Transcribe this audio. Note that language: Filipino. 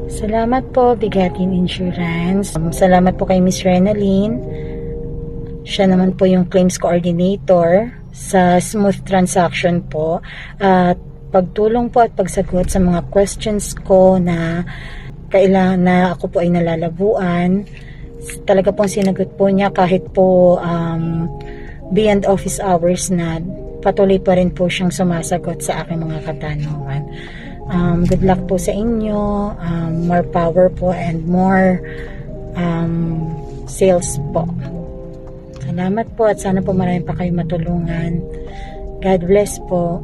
Salamat po, Bigatin Insurance. Salamat po kay Miss Renaline. Siya naman po yung claims coordinator sa smooth transaction po. At pagtulong po at pagsagot sa mga questions ko na kailangan na ako po ay nalalabuan. Talaga pong sinagot po niya kahit po beyond office hours na patuloy pa rin po siyang sumasagot sa aking mga katanungan. Good luck po sa inyo. More power po and more sales po. Salamat po at sana po marami pa kayo matulungan. God bless po.